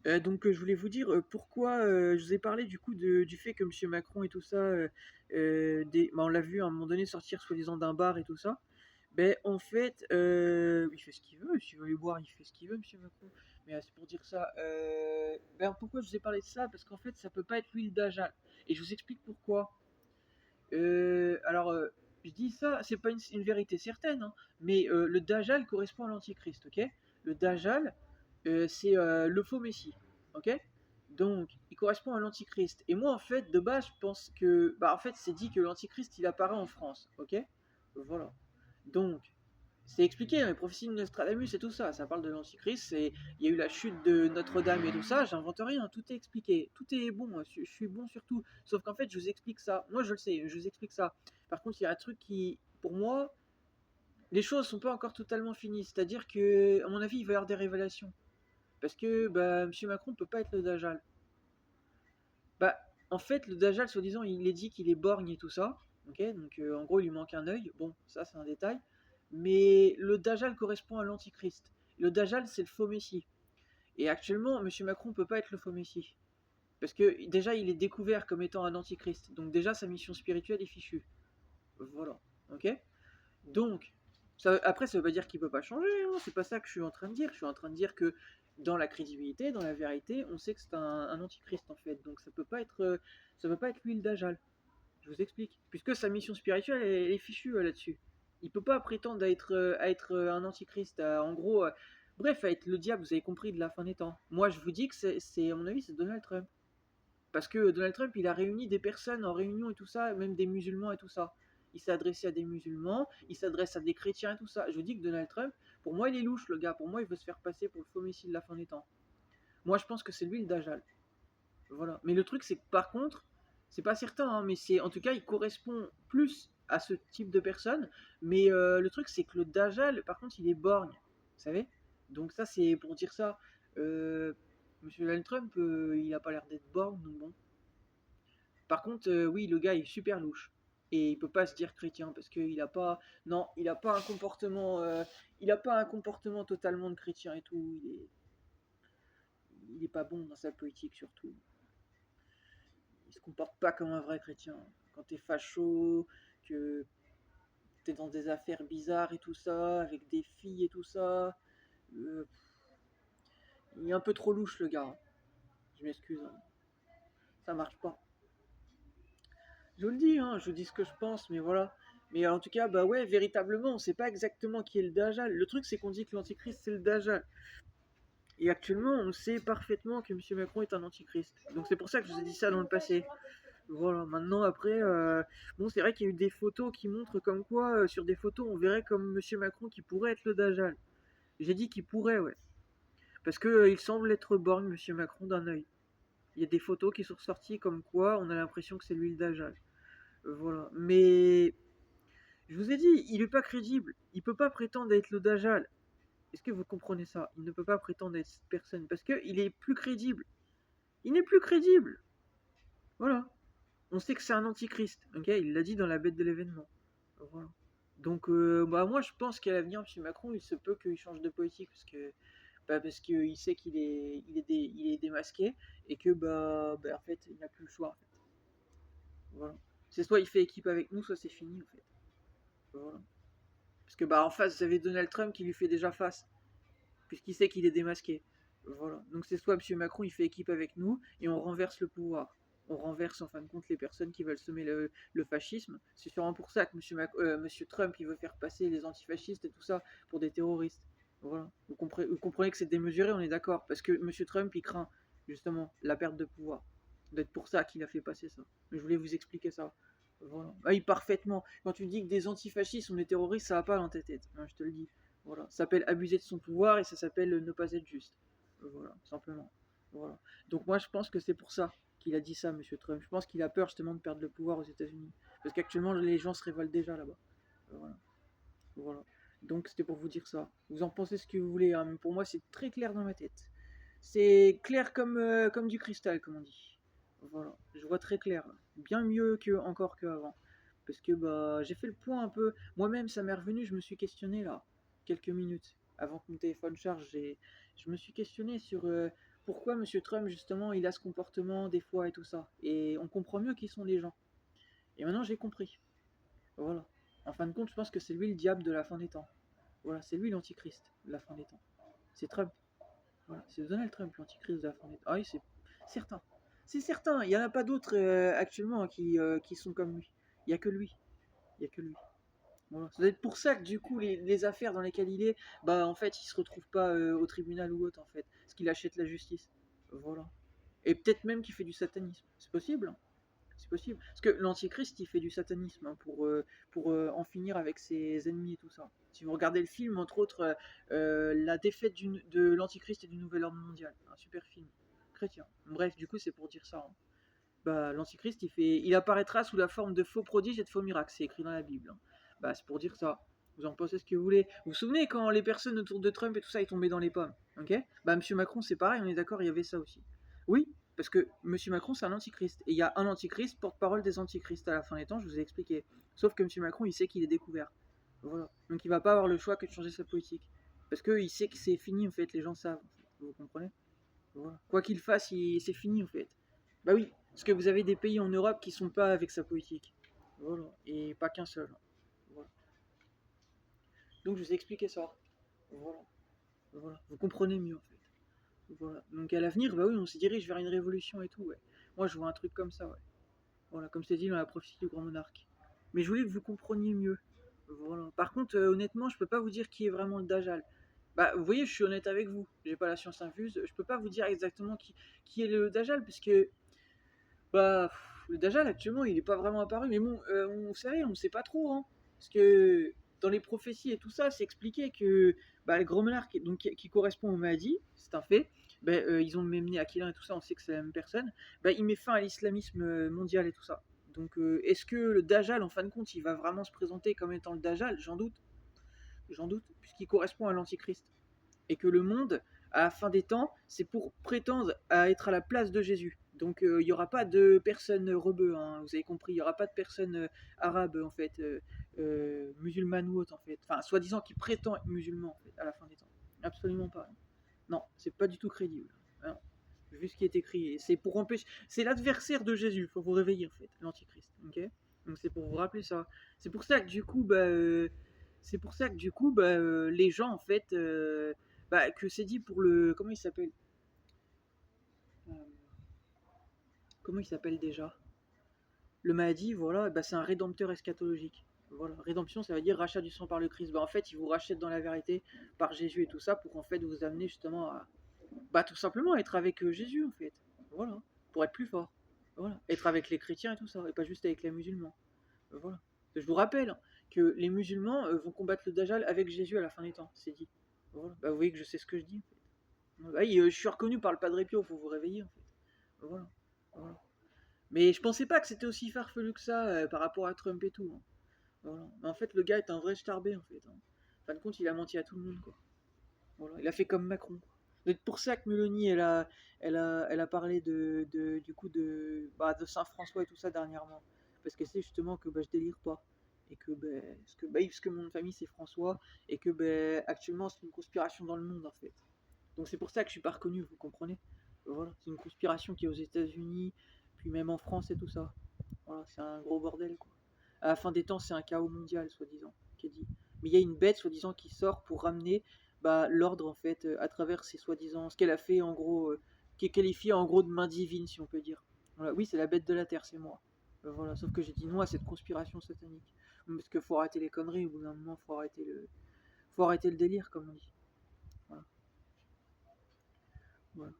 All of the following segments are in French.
Je voulais vous dire pourquoi je vous ai parlé du coup du fait que Monsieur Macron et tout ça, on l'a vu à un moment donné sortir soi-disant d'un bar et tout ça. Ben en fait, il fait ce qu'il veut. S'il veut aller boire, il fait ce qu'il veut, Monsieur Macron. Mais c'est pour dire ça. Pourquoi je vous ai parlé de ça? Parce qu'en fait, ça peut pas être l'huile d'Ajal. Et je vous explique pourquoi. Alors, je dis ça, c'est pas une vérité certaine, hein, mais le Dajjal correspond à l'Antichrist, ok? Le Dajjal, c'est le faux Messie, ok? Donc, il correspond à l'Antichrist. Et moi, en fait, de base, je pense que, en fait, c'est dit que l'Antichrist, il apparaît en France, ok? Voilà. Donc, c'est expliqué dans les prophéties de Nostradamus et tout ça. Ça parle de l'Antichrist. Il y a eu la chute de Notre-Dame et tout ça. J'invente rien. Tout est expliqué. Tout est bon. Je suis bon sur tout. Sauf qu'en fait, je vous explique ça. Moi, je le sais. Je vous explique ça. Par contre, il y a un truc qui, pour moi, les choses sont pas encore totalement finies. C'est-à-dire que, à mon avis, il va y avoir des révélations. Parce que, M. Macron peut pas être le Dajjal. Bah, en fait, le Dajjal, soi-disant, il est dit qu'il est borgne et tout ça. Ok, donc en gros, il lui manque un œil. Bon, ça, c'est un détail. Mais le Dajjal correspond à l'Antichrist. Le Dajjal, c'est le faux Messie. Et actuellement, M. Macron ne peut pas être le faux Messie. Parce que déjà, il est découvert comme étant un Antichrist. Donc déjà, sa mission spirituelle est fichue. Voilà. Ok. Donc, après, ça veut pas dire qu'il peut pas changer, hein. C'est pas ça que je suis en train de dire. Je suis en train de dire que dans la crédibilité, dans la vérité, on sait que c'est un antichrist en fait. Donc ça peut pas être l'huile d'Ajal. Je vous explique. Puisque sa mission spirituelle elle est fichue là-dessus. Il peut pas prétendre à être un antichrist, en gros, bref, à être le diable. Vous avez compris de la fin des temps. Moi, je vous dis que à mon avis, c'est Donald Trump. Parce que Donald Trump, il a réuni des personnes en réunion et tout ça, même des musulmans et tout ça. Il s'est adressé à des musulmans, il s'adresse à des chrétiens et tout ça. Je vous dis que Donald Trump, pour moi, il est louche, le gars. Pour moi, il veut se faire passer pour le faux messie de la fin des temps. Moi, je pense que c'est lui le Dajjal. Voilà. Mais le truc, c'est que par contre, c'est pas certain, hein, mais en tout cas, il correspond plus à ce type de personne. Mais le truc, c'est que le Dajjal, par contre, il est borgne. Vous savez? Donc, ça, c'est pour dire ça. Euh, Monsieur Donald Trump, il a pas l'air d'être borgne, donc bon. Par contre, oui, le gars est super louche. Et il peut pas se dire chrétien parce qu'il a pas. Non, il a pas un comportement. Il a pas un comportement totalement de chrétien et tout. Il est pas bon dans sa politique surtout. Il se comporte pas comme un vrai chrétien. Quand t'es facho, que t'es dans des affaires bizarres et tout ça, avec des filles et tout ça, euh, il est un peu trop louche le gars. Je m'excuse, hein. Ça marche pas. Je vous le dis, hein, je vous dis ce que je pense, mais voilà. Mais en tout cas, bah ouais, véritablement, on sait pas exactement qui est le Dajjal. Le truc, c'est qu'on dit que l'Antichrist, c'est le Dajjal. Et actuellement, on sait parfaitement que M. Macron est un Antichrist. Donc c'est pour ça que je vous ai dit ça dans le passé. Voilà, maintenant, après, bon, c'est vrai qu'il y a eu des photos qui montrent comme quoi, sur des photos, on verrait comme M. Macron qui pourrait être le Dajjal. J'ai dit qu'il pourrait, ouais. Parce que il semble être borgne, M. Macron, d'un œil. Il y a des photos qui sont ressorties comme quoi on a l'impression que c'est lui le Dajjal. Voilà. Mais je vous ai dit, il n'est pas crédible. Il peut pas prétendre être le Dajjal. Est-ce que vous comprenez ça? Il ne peut pas prétendre être cette personne parce qu'il est plus crédible. Il n'est plus crédible. Voilà. On sait que c'est un antichrist. Ok, il l'a dit dans la bête de l'événement. Voilà. Donc, moi, je pense qu'à l'avenir, M. Macron, il se peut qu'il change de politique parce qu'il sait il est démasqué et que en fait, il n'a plus le choix. En fait. Voilà. C'est soit il fait équipe avec nous, soit c'est fini en fait. Voilà. Parce que en face, vous avez Donald Trump qui lui fait déjà face, puisqu'il sait qu'il est démasqué. Voilà. Donc c'est soit M. Macron, il fait équipe avec nous, et on renverse le pouvoir. On renverse en fin de compte les personnes qui veulent semer le fascisme. C'est sûrement pour ça que Monsieur Trump il veut faire passer les antifascistes et tout ça pour des terroristes. Voilà. Vous comprenez que c'est démesuré, on est d'accord. Parce que M. Trump il craint justement la perte de pouvoir. D'être pour ça qu'il a fait passer ça. Mais je voulais vous expliquer ça. Voilà. Ah oui, parfaitement. Quand tu dis que des antifascistes sont des terroristes, ça va pas dans ta tête. Hein, je te le dis. Voilà. Ça s'appelle abuser de son pouvoir et ça s'appelle ne pas être juste. Voilà, simplement. Voilà. Donc moi je pense que c'est pour ça qu'il a dit ça, Monsieur Trump. Je pense qu'il a peur justement de perdre le pouvoir aux États-Unis. Parce qu'actuellement les gens se révoltent déjà là-bas. Voilà. Voilà. Donc c'était pour vous dire ça. Vous en pensez ce que vous voulez, hein, mais pour moi c'est très clair dans ma tête. C'est clair comme du cristal, comme on dit. Voilà, je vois très clair, là. Bien mieux que encore qu'avant. Parce que j'ai fait le point un peu. Moi-même, ça m'est revenu, je me suis questionné là, quelques minutes. Avant que mon téléphone charge, je me suis questionné sur pourquoi Monsieur Trump, justement, il a ce comportement des fois et tout ça. Et on comprend mieux qui sont les gens. Et maintenant, j'ai compris. Voilà. En fin de compte, je pense que c'est lui le diable de la fin des temps. Voilà, c'est lui l'antichrist de la fin des temps. C'est Trump. Voilà, c'est Donald Trump l'antichrist de la fin des temps. Ah oui, c'est certain. C'est certain. Il n'y en a pas d'autres actuellement qui sont comme lui. Il n'y a que lui. Il n'y a que lui. Voilà. Ça doit être pour ça que du coup les affaires dans lesquelles il est, bah en fait il se retrouve pas au tribunal ou autre en fait, parce qu'il achète la justice. Voilà. Et peut-être même qu'il fait du satanisme. C'est possible, hein. C'est possible. Parce que l'Antichrist, il fait du satanisme hein, pour en finir avec ses ennemis et tout ça. Si vous regardez le film, entre autres, La défaite de l'Antichrist et du Nouvel Ordre Mondial, un super film chrétien. Bref, du coup, c'est pour dire ça, hein. Bah, l'Antichrist, il apparaîtra sous la forme de faux prodiges et de faux miracles. C'est écrit dans la Bible, hein. Bah, c'est pour dire ça. Vous en pensez ce que vous voulez. Vous vous souvenez quand les personnes autour de Trump et tout ça, ils tombaient dans les pommes, ok? Bah, Monsieur Macron, c'est pareil, on est d'accord, il y avait ça aussi. Oui, parce que Monsieur Macron, c'est un antichrist. Et il y a un antichrist, porte-parole des antichrists à la fin des temps, je vous ai expliqué. Sauf que Monsieur Macron, il sait qu'il est découvert. Voilà. Donc il va pas avoir le choix que de changer sa politique. Parce qu'il sait que c'est fini, en fait, les gens savent. Vous comprenez? Voilà. Quoi qu'il fasse, c'est fini, en fait. Bah oui, parce que vous avez des pays en Europe qui sont pas avec sa politique. Voilà. Et pas qu'un seul. Voilà. Donc je vous ai expliqué ça. Voilà. Voilà. Vous comprenez mieux, en fait. Voilà. Donc à l'avenir, bah oui, on se dirige vers une révolution et tout, ouais. Moi, je vois un truc comme ça, ouais. Voilà, comme c'est dit dans la prophétie du grand monarque. Mais je voulais que vous compreniez mieux. Voilà. Par contre, honnêtement, je peux pas vous dire qui est vraiment le Dajjal. Bah, vous voyez, je suis honnête avec vous. J'ai pas la science infuse. Je peux pas vous dire exactement qui est le Dajjal, puisque bah, le Dajjal actuellement, il est pas vraiment apparu. Mais bon, vous savez, on sait pas trop, hein. Parce que dans les prophéties et tout ça, c'est expliqué que bah, le grand monarque, donc, qui correspond au Mahdi, c'est un fait. Bah, ils ont même né Aquilin et tout ça, on sait que c'est la même personne. Bah, il met fin à l'islamisme mondial et tout ça. Donc, est-ce que le Dajjal, en fin de compte, il va vraiment se présenter comme étant le Dajjal? J'en doute, puisqu'il correspond à l'Antichrist. Et que le monde, à la fin des temps, c'est pour prétendre à être à la place de Jésus. Donc il n'y aura pas de personnes rebeux, hein, vous avez compris, il n'y aura pas de personnes arabes en fait, musulmanes ou autres en fait, enfin soi-disant qui prétend être musulman en fait, à la fin des temps. Absolument pas. Non, c'est pas du tout crédible. Hein. Vu ce qui est écrit, c'est pour empêcher, c'est l'adversaire de Jésus. Il faut vous réveiller en fait, l'antichrist. Ok. Donc c'est pour vous rappeler ça. C'est pour ça que du coup, les gens en fait, que c'est dit pour le, euh, comment il s'appelle déjà? Le Mahdi, voilà, bah, c'est un rédempteur eschatologique. Voilà, rédemption, ça veut dire rachat du sang par le Christ. Bah, en fait, il vous rachète dans la vérité par Jésus et tout ça pour en fait vous amener justement à, bah, tout simplement être avec Jésus en fait. Voilà, pour être plus fort. Voilà, être avec les chrétiens et tout ça, et pas juste avec les musulmans. Voilà. Je vous rappelle hein, que les musulmans vont combattre le Dajjal avec Jésus à la fin des temps, c'est dit. Voilà. Bah, vous voyez que je sais ce que je dis en fait. Bah, oui, je suis reconnu par le Padre Pio, faut vous réveiller en fait. Voilà. Voilà. Mais je pensais pas que c'était aussi farfelu que ça par rapport à Trump et tout, hein. Voilà. Mais en fait, le gars est un vrai starbé en fait, hein. En fin de compte, il a menti à tout le monde quoi. Voilà. Il a fait comme Macron. C'est pour ça que Mélanie, elle a parlé du coup de Saint François et tout ça dernièrement, parce qu'elle sait justement que bah, je délire pas et que parce que mon nom de famille c'est François et que actuellement c'est une conspiration dans le monde en fait. Donc c'est pour ça que je suis pas reconnu, vous comprenez? Voilà, c'est une conspiration qui est aux États-Unis, puis même en France et tout ça. Voilà, c'est un gros bordel quoi. À la fin des temps, c'est un chaos mondial, soi-disant, qui est dit. Mais il y a une bête, soi-disant, qui sort pour ramener bah, l'ordre en fait à travers ces soi-disant, ce qu'elle a fait en gros, qui est qualifié en gros de main divine, si on peut dire. Voilà, oui, c'est la bête de la terre, c'est moi. Voilà, sauf que j'ai dit non à cette conspiration satanique. Parce qu'il faut arrêter les conneries, au bout d'un moment, faut arrêter le délire, comme on dit. Voilà. Voilà.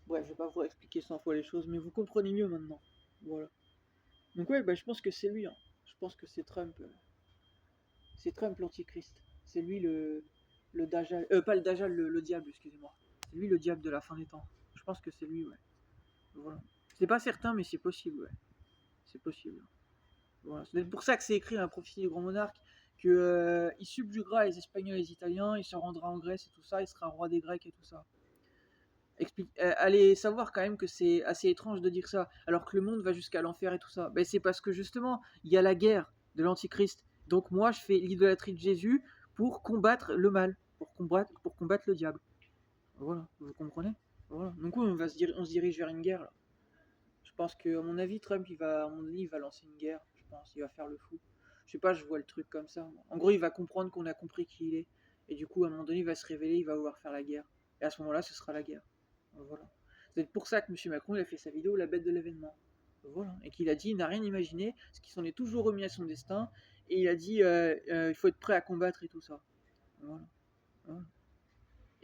Bref, je vais pas vous expliquer 100 fois les choses, mais vous comprenez mieux maintenant. Voilà. Donc ouais, bah, je pense que c'est lui. Hein. Je pense que c'est Trump. C'est Trump l'antichrist. C'est lui le Dajjal. Pas le Dajjal, le diable, excusez-moi. C'est lui le diable de la fin des temps. Je pense que c'est lui, ouais. Voilà. C'est pas certain, mais c'est possible, ouais. C'est possible. Voilà. C'est pour ça que c'est écrit dans la prophétie du grand monarque que il subjuguera les Espagnols et les Italiens, il se rendra en Grèce et tout ça, il sera roi des Grecs et tout ça. Allez savoir quand même que c'est assez étrange de dire ça, alors que le monde va jusqu'à l'enfer et tout ça. Ben, c'est parce que justement, il y a la guerre de l'Antichrist. Donc moi, je fais l'idolâtrie de Jésus pour combattre le mal, pour combattre le diable. Voilà, vous comprenez? Voilà. Donc oui, on se dirige vers une guerre là. Je pense que, à mon avis, Trump, à mon avis, il va lancer une guerre. Je pense, il va faire le fou. Je sais pas, je vois le truc comme ça. En gros, il va comprendre qu'on a compris qui il est. Et du coup, à un moment donné, il va se révéler, il va vouloir faire la guerre. Et à ce moment-là, ce sera la guerre. Voilà. C'est peut-être pour ça que M. Macron, il a fait sa vidéo La bête de l'événement. Voilà. Et qu'il a dit, il n'a rien imaginé, ce qui s'en est toujours remis à son destin. Et il a dit, il faut être prêt à combattre et tout ça. Voilà. Voilà.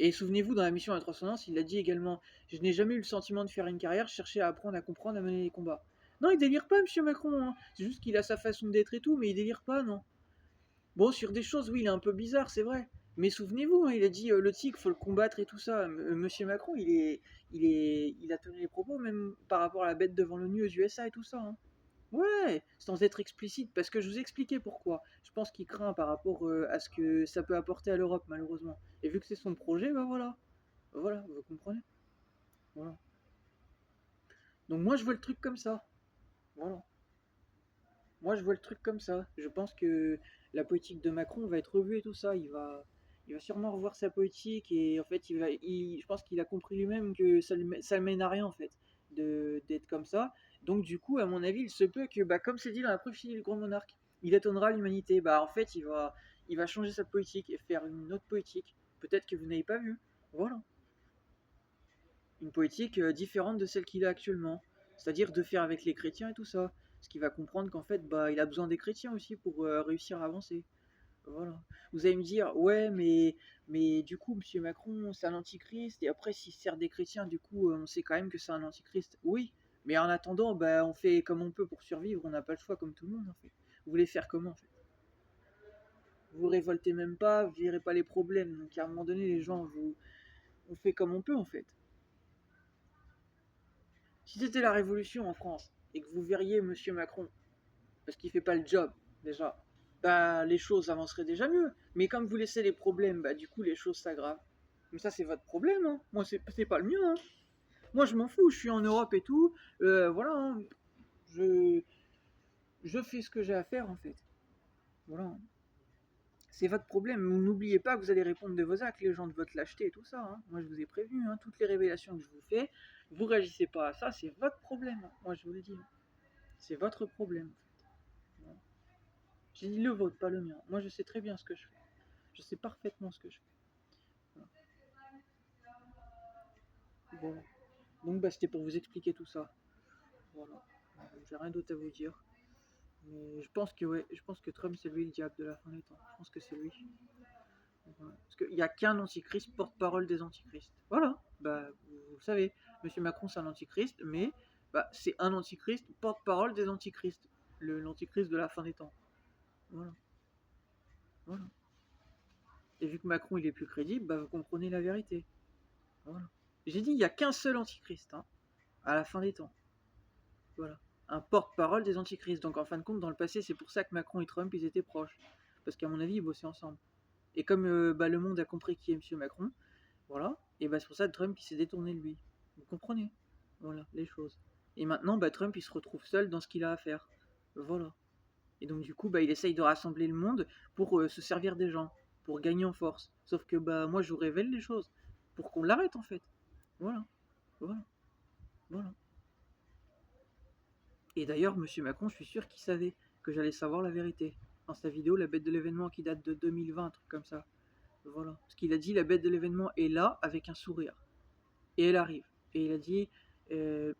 Et souvenez-vous, dans la mission à Transcendance, il a dit également: je n'ai jamais eu le sentiment de faire une carrière, je cherchais à apprendre, à comprendre, à mener les combats. Non, il délire pas, monsieur Macron, hein. C'est juste qu'il a sa façon d'être et tout, mais il délire pas, non. Bon, sur des choses, oui, il est un peu bizarre, c'est vrai. Mais souvenez-vous, hein, il a dit le tigre, faut le combattre et tout ça. Monsieur Macron, il a tenu les propos, même par rapport à la bête devant l'ONU aux USA et tout ça, hein. Ouais, sans être explicite, parce que je vous ai expliqué pourquoi. Je pense qu'il craint par rapport à ce que ça peut apporter à l'Europe, malheureusement. Et vu que c'est son projet, bah voilà. Voilà, vous comprenez? Voilà. Donc moi je vois le truc comme ça. Voilà. Moi je vois le truc comme ça. Je pense que la politique de Macron va être revue et tout ça. Il va sûrement revoir sa politique et en fait je pense qu'il a compris lui-même que ça le mène à rien en fait d'être comme ça. Donc du coup à mon avis il se peut que bah, comme c'est dit dans la prophétie du grand monarque, il étonnera l'humanité. Bah en fait il va changer sa politique et faire une autre politique. Peut-être que vous n'avez pas vu. Voilà. Une politique différente de celle qu'il a actuellement. C'est-à-dire de faire avec les chrétiens et tout ça. Ce qui va comprendre qu'en fait, bah, il a besoin des chrétiens aussi pour réussir à avancer. Voilà. Vous allez me dire, ouais, mais du coup, Monsieur Macron, c'est un antichrist, et après, s'il sert des chrétiens, du coup, on sait quand même que c'est un antichrist. Oui, mais en attendant, bah, on fait comme on peut pour survivre, on n'a pas le choix comme tout le monde, en fait. Vous voulez faire comment, en fait? Vous révoltez même pas, vous virez pas les problèmes. Donc à un moment donné, les gens, on fait comme on peut, en fait. Si c'était la révolution en France et que vous verriez Monsieur Macron, parce qu'il fait pas le job déjà, bah les choses avanceraient déjà mieux. Mais comme vous laissez les problèmes, bah du coup les choses s'aggravent. Mais ça c'est votre problème, hein. Moi c'est pas le mien, hein. Moi je m'en fous, je suis en Europe et tout. Voilà, hein. je je fais ce que j'ai à faire en fait. Voilà. C'est votre problème. N'oubliez pas que vous allez répondre de vos actes, les gens de votre lâcheté et tout ça, hein. Moi je vous ai prévenu, hein. Toutes les révélations que je vous fais, vous réagissez pas à ça, c'est votre problème, hein. Moi je vous le dis, hein. C'est votre problème. Voilà. J'ai dit le vôtre, pas le mien. Moi, je sais très bien ce que je fais. Je sais parfaitement ce que je fais. Voilà. Bon. Donc, bah, c'était pour vous expliquer tout ça. Voilà. J'ai rien d'autre à vous dire. Mais je pense que, ouais, je pense que Trump, c'est lui le diable de la fin des temps. Je pense que c'est lui. Voilà. Parce qu'il n'y a qu'un antichrist porte-parole des antichrists. Voilà. Bah, vous savez, Monsieur Macron, c'est un antichrist, mais bah, c'est un antichrist porte-parole des antichrists. L'antichrist de la fin des temps. Voilà. Voilà. Et vu que Macron il est plus crédible, bah, vous comprenez la vérité. Voilà. J'ai dit, il n'y a qu'un seul antichrist, hein, à la fin des temps. Voilà. Un porte-parole des antichrists. Donc en fin de compte, dans le passé, c'est pour ça que Macron et Trump, ils étaient proches. Parce qu'à mon avis, ils bossaient ensemble. Et comme bah, le monde a compris qui est M. Macron, voilà, et bah, c'est pour ça que Trump, il s'est détourné de lui. Vous comprenez? Voilà, les choses. Et maintenant, bah, Trump, il se retrouve seul dans ce qu'il a à faire. Voilà. Et donc du coup, bah, il essaye de rassembler le monde pour se servir des gens, pour gagner en force. Sauf que bah, moi, je vous révèle les choses. Pour qu'on l'arrête, en fait. Voilà. Voilà. Voilà. Et d'ailleurs, Monsieur Macron, je suis sûr qu'il savait que j'allais savoir la vérité. Dans sa vidéo, la bête de l'événement qui date de 2020, un truc comme ça. Voilà. Parce qu'il a dit, la bête de l'événement est là avec un sourire. Et elle arrive. Et il a dit, euh,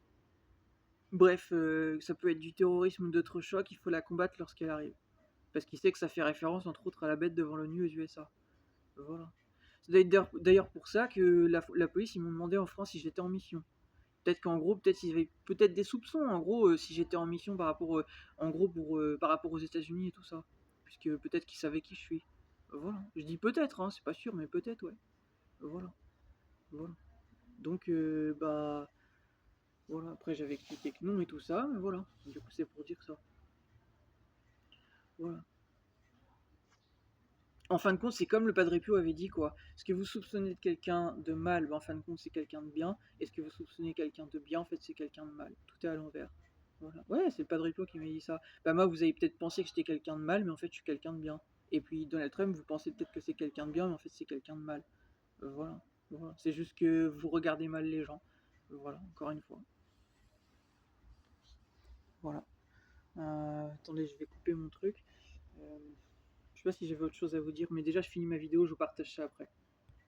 bref, ça peut être du terrorisme ou d'autres chocs, il faut la combattre lorsqu'elle arrive. Parce qu'il sait que ça fait référence, entre autres, à la bête devant l'ONU aux USA. Voilà. C'est d'ailleurs pour ça que la police, ils m'ont demandé en France si j'étais en mission. Peut-être qu'en gros, peut-être s'ils avaient peut-être des soupçons, en gros, si j'étais en mission par rapport, en gros, par rapport aux États-Unis et tout ça. Puisque peut-être qu'ils savaient qui je suis. Voilà. Je dis peut-être, hein, c'est pas sûr, mais peut-être, ouais. Voilà. Voilà. Donc, bah, voilà. Après, j'avais expliqué que non et tout ça, mais voilà. Du coup, c'est pour dire ça. Voilà. En fin de compte, c'est comme le Padre Pio avait dit, quoi. Ce que vous soupçonnez de quelqu'un de mal, bah, en fin de compte, c'est quelqu'un de bien. Et ce que vous soupçonnez quelqu'un de bien, en fait, c'est quelqu'un de mal. Tout est à l'envers. Voilà. Ouais, c'est le Padre Pio qui m'a dit ça. Bah moi, vous avez peut-être pensé que j'étais quelqu'un de mal, mais en fait, je suis quelqu'un de bien. Et puis Donald Trump, vous pensez peut-être que c'est quelqu'un de bien, mais en fait, c'est quelqu'un de mal. Voilà. Voilà. C'est juste que vous regardez mal les gens. Voilà, encore une fois. Voilà. Attendez, je vais couper mon truc. Je sais pas si j'avais autre chose à vous dire, mais déjà je finis ma vidéo, je vous partage ça après.